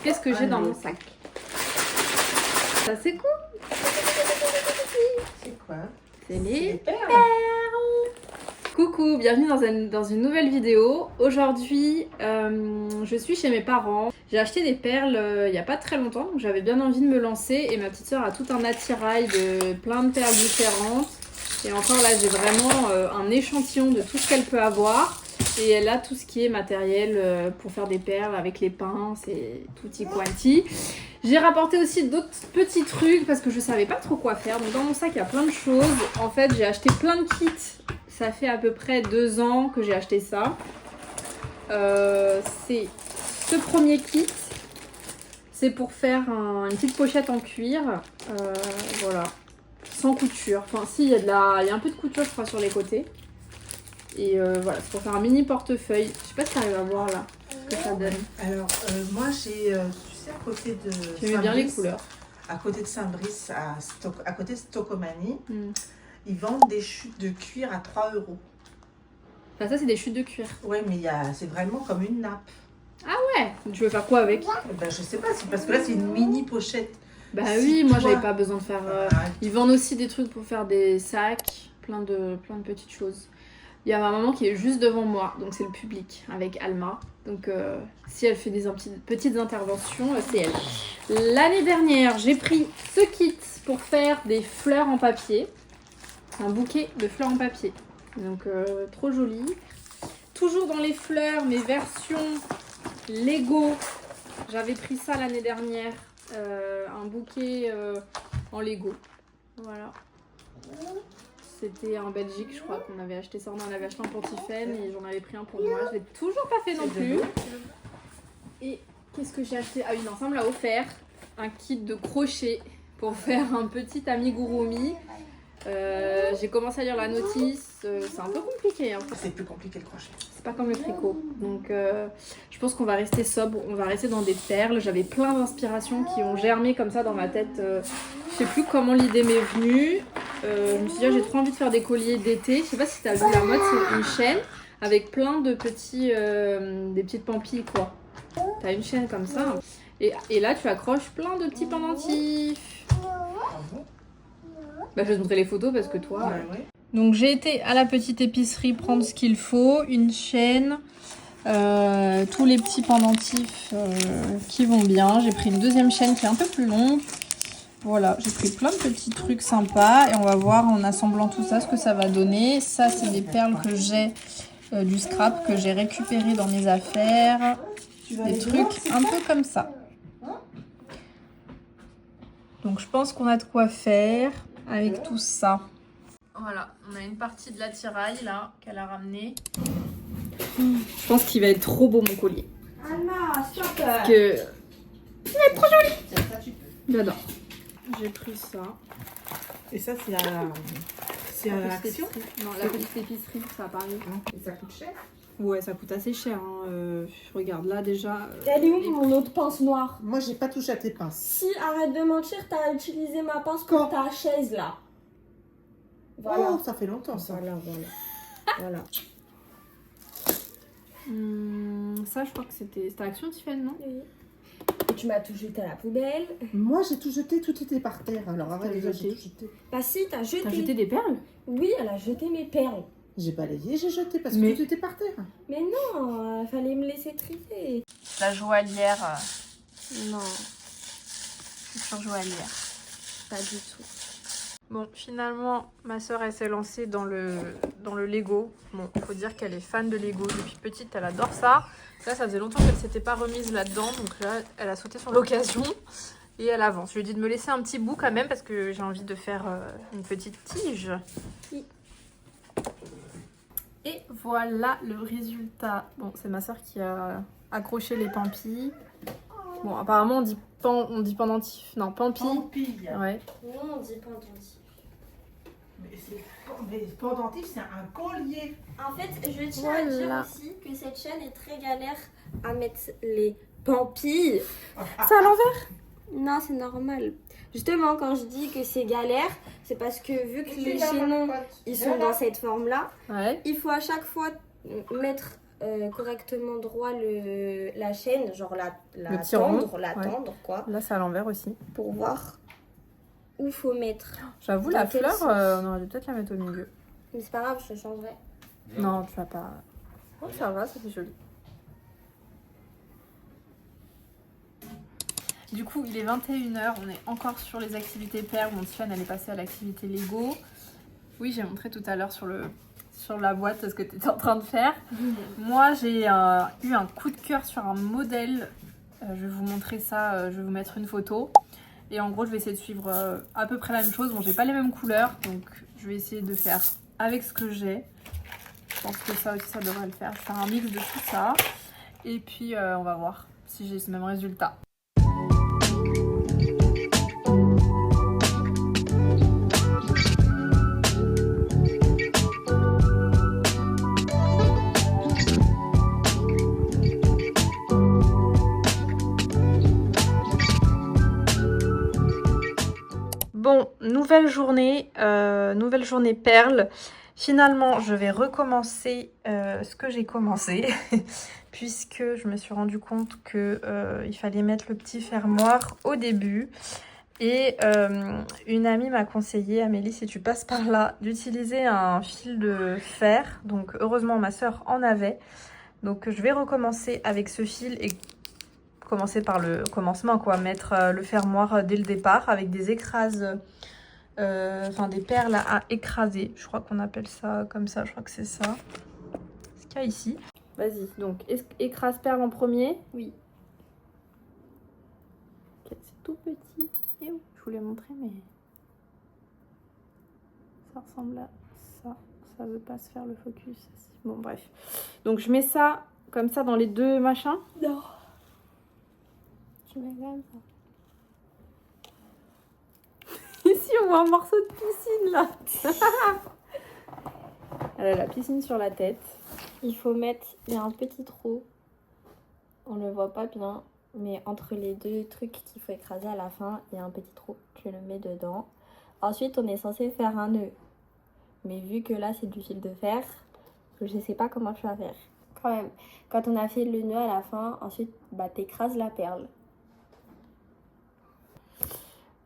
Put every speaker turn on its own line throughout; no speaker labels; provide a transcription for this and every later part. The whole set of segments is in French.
montrer ce que j'ai dans mon sac. Ça c'est cool.
C'est quoi?
C'est les
perles.
Coucou, bienvenue dans une nouvelle vidéo. Aujourd'hui, je suis chez mes parents. J'ai acheté des perles il n'y a pas très longtemps, donc j'avais bien envie de me lancer. Et ma petite soeur a tout un attirail de plein de perles différentes. Et encore là, j'ai vraiment un échantillon de tout ce qu'elle peut avoir. Et elle a tout ce qui est matériel pour faire des perles avec les pinces et tutti quanti. J'ai rapporté aussi d'autres petits trucs parce que je savais pas trop quoi faire. Donc dans mon sac, il y a plein de choses. En fait, j'ai acheté plein de kits. Ça fait à peu près 2 ans que j'ai acheté ça. C'est ce premier kit. C'est pour faire une petite pochette en cuir. Voilà. Sans couture. Enfin, si, il y a un peu de couture, je crois, sur les côtés. Et voilà, c'est pour faire un mini portefeuille. Je sais pas si tu arrives à voir là ce que ça donne.
Alors, moi j'ai, tu sais, à côté de
J'aimais bien les couleurs.
À côté de Saint-Brice, à côté de Stocomanie, ils vendent des chutes de cuir à 3 €.
Enfin, ça, c'est des chutes de cuir.
Ouais, mais c'est vraiment comme une nappe.
Ah ouais? Tu veux faire quoi avec?
Ben, je sais pas, parce que là c'est une mini pochette.
Bah
Si
oui, moi
toi-
j'avais pas besoin de faire. Ils vendent aussi des trucs pour faire des sacs, plein de petites choses. Il y a ma maman qui est juste devant moi, donc c'est le public avec Alma. Donc si elle fait des petites interventions, c'est elle. L'année dernière, j'ai pris ce kit pour faire des fleurs en papier. Un bouquet de fleurs en papier. Donc trop joli. Toujours dans les fleurs, mes versions Lego. J'avais pris ça l'année dernière. Un bouquet en Lego. Voilà. C'était en Belgique, je crois qu'on avait acheté ça. On en avait acheté un pour Tiffen et j'en avais pris un pour moi. Je l'ai toujours pas fait non plus. Et qu'est-ce que j'ai acheté? Ah oui, non, ça me l'a offert. Un kit de crochet pour faire un petit amigurumi. J'ai commencé à lire la notice. C'est un peu compliqué. Hein.
C'est plus compliqué le crochet.
C'est pas comme le tricot. Donc je pense qu'on va rester sobre. On va rester dans des perles. J'avais plein d'inspirations qui ont germé comme ça dans ma tête. Je sais plus comment l'idée m'est venue. Je me suis dit, j'ai trop envie de faire des colliers d'été. Je sais pas si t'as vu la mode, c'est une chaîne avec plein de petits, des petites pampilles quoi. T'as une chaîne comme ça. Et là, tu accroches plein de petits pendentifs. Bah, je vais te montrer les photos parce que toi...
Ouais.
Donc j'ai été à la petite épicerie prendre ce qu'il faut. Une chaîne, tous les petits pendentifs qui vont bien. J'ai pris une deuxième chaîne qui est un peu plus longue. Voilà, j'ai pris plein de petits trucs sympas. Et on va voir en assemblant tout ça ce que ça va donner. Ça, c'est des perles que j'ai du scrap que j'ai récupéré dans mes affaires. Des trucs un peu comme ça. Donc je pense qu'on a de quoi faire avec tout ça. Voilà, on a une partie de l'attirail là qu'elle a ramené. Je pense qu'il va être trop beau mon collier.
Anna, stop.
Parce que il va être trop joli.
Ça, tu peux.
J'adore. J'ai pris ça.
Et ça, c'est à l'action.
Non, la petite épicerie, ça a paru.
Et ça coûte cher.
Ouais, ça coûte assez cher. Hein. Regarde là déjà.
Elle est où mon autre pince noire?
Moi, j'ai pas touché à tes pinces.
Si, arrête de mentir, t'as utilisé ma pince pour ta chaise là. Voilà.
Oh, ça fait longtemps ça.
Voilà.
Ça, je crois que c'était Action Tiffen, non?
Oui. Et tu m'as tout jeté à la poubelle.
Moi, j'ai tout jeté, tout était par terre. Alors arrête
T'as
déjà,
jeté.
j'ai tout jeté.
Bah si, t'as jeté.
T'as jeté des perles?
Oui, elle a jeté mes perles.
J'ai balayé, j'ai jeté parce que
Mais-
tout était par terre.
Mais non, fallait me laisser trier.
La joaillière.
Non,
Future joaillière. Pas du tout. Bon, finalement, ma soeur, elle s'est lancée dans le Lego. Bon, il faut dire qu'elle est fan de Lego. Depuis petite, elle adore ça. Ça faisait longtemps qu'elle ne s'était pas remise là-dedans. Donc là, elle a sauté sur l'occasion et elle avance. Je lui ai dit de me laisser un petit bout quand même parce que j'ai envie de faire une petite tige.
Oui.
Et voilà le résultat. Bon, c'est ma soeur qui a accroché les pampilles. Bon, apparemment, on dit pendentif. Non, pampille.
Pampille.
Ouais.
Non, on dit pas entendu.
Mais pendentif, c'est un collier.
En fait, je tiens à dire aussi que cette chaîne est très galère à mettre les pampilles.
C'est à l'envers?
Non, c'est normal. Justement, quand je dis que c'est galère, c'est parce que vu que les chaînons, ils sont dans cette forme-là,
Ouais.
il faut à chaque fois mettre correctement droit la chaîne, genre la
tiron,
tendre quoi.
Là, c'est à l'envers aussi.
Pour voir où il faut mettre.
J'avoue, la fleur, on aurait dû peut-être la mettre au milieu.
Mais c'est pas grave, je changerai.
Non, tu vas pas... Oh, ça va, ça fait joli. Du coup, il est 21h, on est encore sur les activités perles. Mon Tiffany, elle est passée à l'activité Lego. Oui, j'ai montré tout à l'heure sur la boîte ce que tu étais en train de faire. Moi, j'ai eu un coup de cœur sur un modèle. Je vais vous montrer ça, je vais vous mettre une photo. Et en gros, je vais essayer de suivre à peu près la même chose. Bon, j'ai pas les mêmes couleurs, donc je vais essayer de faire avec ce que j'ai. Je pense que ça aussi, ça devrait le faire. Faire un mix de tout ça. Et puis, on va voir si j'ai ce même résultat. Bon, nouvelle journée perle. Finalement, je vais recommencer ce que j'ai commencé puisque je me suis rendu compte que il fallait mettre le petit fermoir au début. Et une amie m'a conseillé, Amélie, si tu passes par là, d'utiliser un fil de fer. Donc heureusement, ma soeur en avait. Donc je vais recommencer avec ce fil et commencer par le commencement, quoi. Mettre le fermoir dès le départ avec des écrases, des perles à écraser. Je crois qu'on appelle ça comme ça, je crois que c'est ça. Ce qu'il y a ici. Vas-y, donc écrase perle en premier.
Oui.
Okay, c'est tout petit. Et où je voulais montrer, mais ça ressemble à ça. Ça veut pas se faire le focus. Bon, bref. Donc je mets ça comme ça dans les deux machins.
Non. Tu mets comme ça.
Ici, on voit un morceau de piscine, là. Elle a la piscine sur la tête.
Il faut mettre... Il y a un petit trou. On ne le voit pas bien. Mais entre les deux trucs qu'il faut écraser à la fin, il y a un petit trou. Tu le mets dedans. Ensuite, on est censé faire un nœud. Mais vu que là, c'est du fil de fer, je ne sais pas comment tu vas faire. Quand même, quand on a fait le nœud à la fin, ensuite, t'écrases la perle.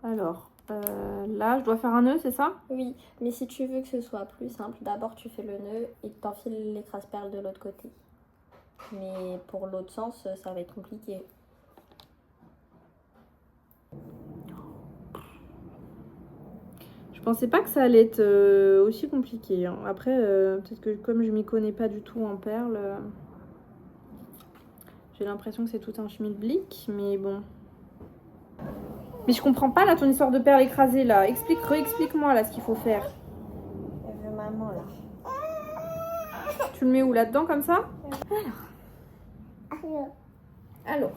Alors, là, je dois faire un nœud, c'est ça?
Oui, mais si tu veux que ce soit plus simple, d'abord tu fais le nœud et t'enfiles l'écrase-perle de l'autre côté. Mais pour l'autre sens, ça va être compliqué.
Je pensais pas que ça allait être aussi compliqué. Hein. Après, peut-être que comme je m'y connais pas du tout en perles, j'ai l'impression que c'est tout un schmilblick, mais bon. Mais je comprends pas là ton histoire de perles écrasées là. Explique-moi là ce qu'il faut faire.
Elle veut maman là.
Tu le mets où là-dedans comme ça?
Alors.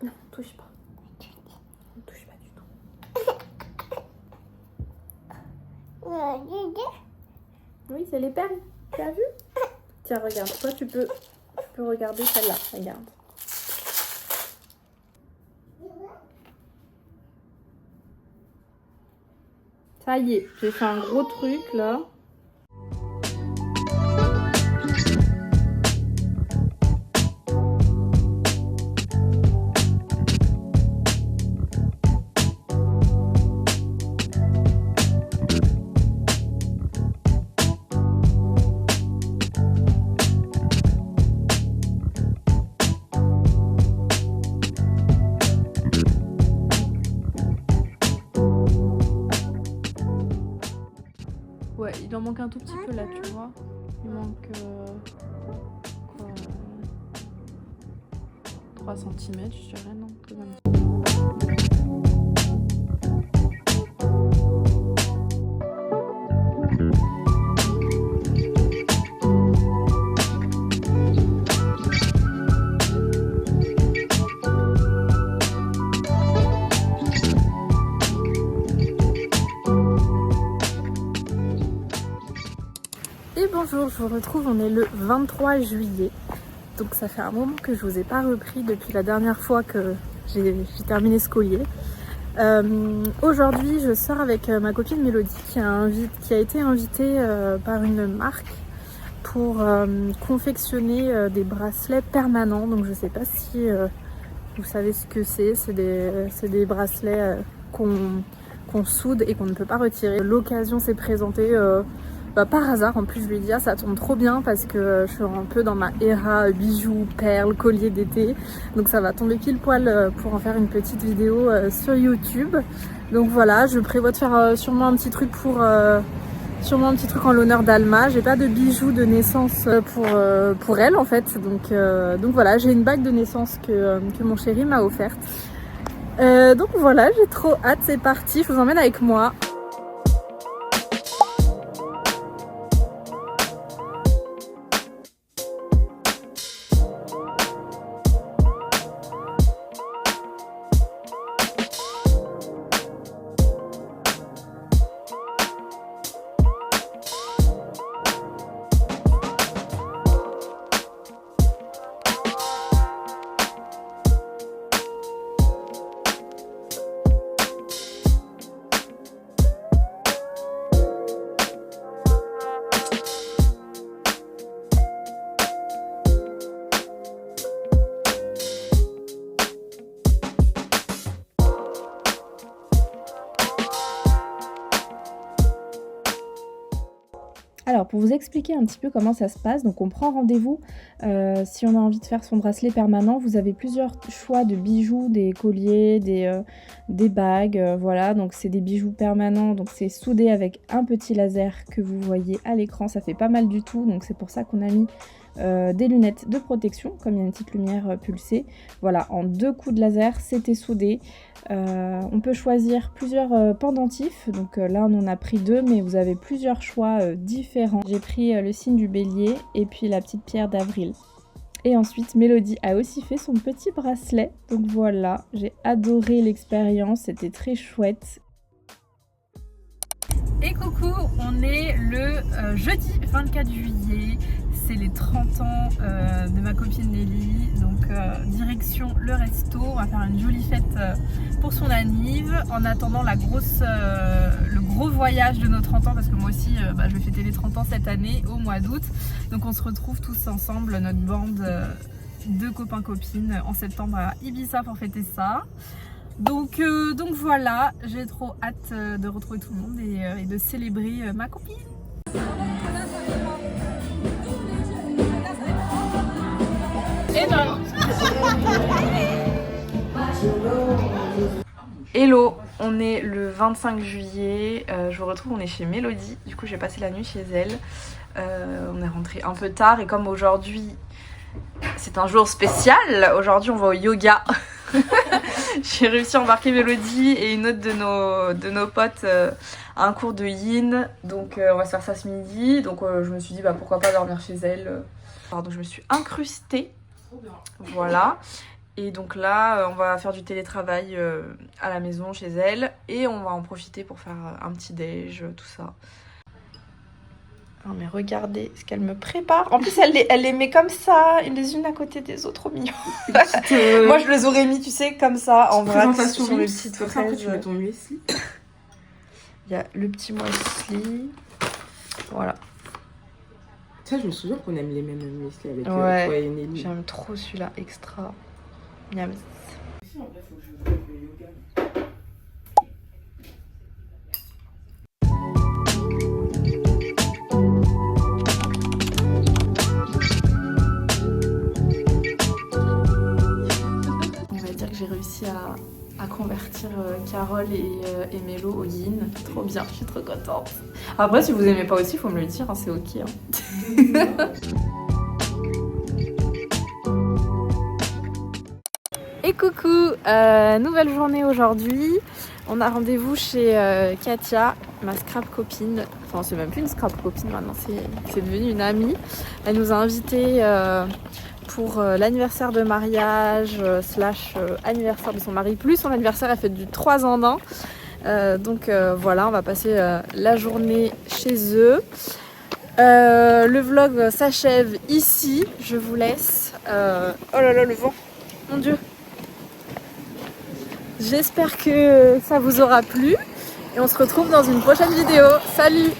Non, touche pas. Ne touche pas du tout. Oui, c'est les perles. Tu as vu? Tiens, regarde. Toi, tu peux regarder celle-là. Regarde. Ça y est, j'ai fait un gros truc là. Ouais, il en manque un tout petit peu là, tu vois. Il manque 3 cm, je dirais, non? Et bonjour, je vous retrouve, on est le 23 juillet. Donc ça fait un moment que je vous ai pas repris depuis la dernière fois que j'ai terminé ce collier. Aujourd'hui, je sors avec ma copine Mélodie qui a été invitée par une marque pour confectionner des bracelets permanents. Donc je sais pas si vous savez ce que c'est. C'est des bracelets qu'on soude et qu'on ne peut pas retirer. L'occasion s'est présentée par hasard. En plus je lui ai dit ça tombe trop bien parce que je suis un peu dans ma era bijoux, perles, colliers d'été. Donc ça va tomber pile poil pour en faire une petite vidéo sur YouTube. Donc voilà, je prévois de faire sûrement un petit truc en l'honneur d'Alma. J'ai pas de bijoux de naissance pour elle en fait. Donc voilà, j'ai une bague de naissance que mon chéri m'a offerte. Donc voilà, j'ai trop hâte, c'est parti, je vous emmène avec moi.
Alors pour vous expliquer un petit peu comment ça se passe, donc on prend rendez-vous si on a envie de faire son bracelet permanent. Vous avez plusieurs choix de bijoux, des colliers, des bagues, voilà, donc c'est des bijoux permanents, donc c'est soudé avec un petit laser que vous voyez à l'écran, ça fait pas mal du tout, donc c'est pour ça qu'on a mis des lunettes de protection, comme il y a une petite lumière pulsée. Voilà, en 2 coups de laser, c'était soudé. On peut choisir plusieurs pendentifs, donc là on en a pris 2, mais vous avez plusieurs choix différents. J'ai pris le signe du bélier et puis la petite pierre d'avril. Et ensuite Mélodie a aussi fait son petit bracelet, donc voilà, j'ai adoré l'expérience, c'était très chouette.
Et coucou, on est le jeudi 24 juillet, c'est les 30 ans de ma copine Nelly, donc direction le resto, on va faire une jolie fête pour son anniv, en attendant le gros voyage de nos 30 ans, parce que moi aussi je vais fêter les 30 ans cette année au mois d'août, donc on se retrouve tous ensemble, notre bande de copains-copines en septembre à Ibiza pour fêter ça. Donc voilà, j'ai trop hâte de retrouver tout le monde et de célébrer ma copine. Hello, on est le 25 juillet, je vous retrouve, on est chez Mélodie, du coup j'ai passé la nuit chez elle. On est rentré un peu tard et comme aujourd'hui c'est un jour spécial, aujourd'hui on va au yoga. J'ai réussi à embarquer Mélodie et une autre de nos potes à un cours de yin, donc on va se faire ça ce midi, donc je me suis dit pourquoi pas dormir chez elle. Donc je me suis incrustée, voilà, et donc là on va faire du télétravail à la maison chez elle et on va en profiter pour faire un petit déj, tout ça. Non mais regardez ce qu'elle me prépare. En plus elle les met comme ça, les unes à côté des autres, trop mignon. Moi je les aurais mis, tu sais, comme ça, en vrac sur le petit fraise.
Après tu mets ton muesli.
Il y a le petit muesli. Voilà.
Tu sais, je me souviens qu'on aime les mêmes muesli avec
toi
et Nelly.
J'aime trop celui-là, extra. Miam. J'ai réussi à convertir Carole et Mélo au yin. Trop bien, je suis trop contente. Après, si vous aimez pas aussi, il faut me le dire, hein, c'est ok. Et coucou, nouvelle journée aujourd'hui. On a rendez-vous chez Katia, ma scrap copine. Enfin, c'est même plus une scrap copine maintenant, c'est devenu une amie. Elle nous a invités pour l'anniversaire de mariage / anniversaire de son mari, plus son anniversaire, elle fait du 3 ans d'un. Donc voilà, on va passer la journée chez eux. Le vlog s'achève ici, je vous laisse. Oh là là, le vent, mon Dieu. J'espère que ça vous aura plu et on se retrouve dans une prochaine vidéo. Salut!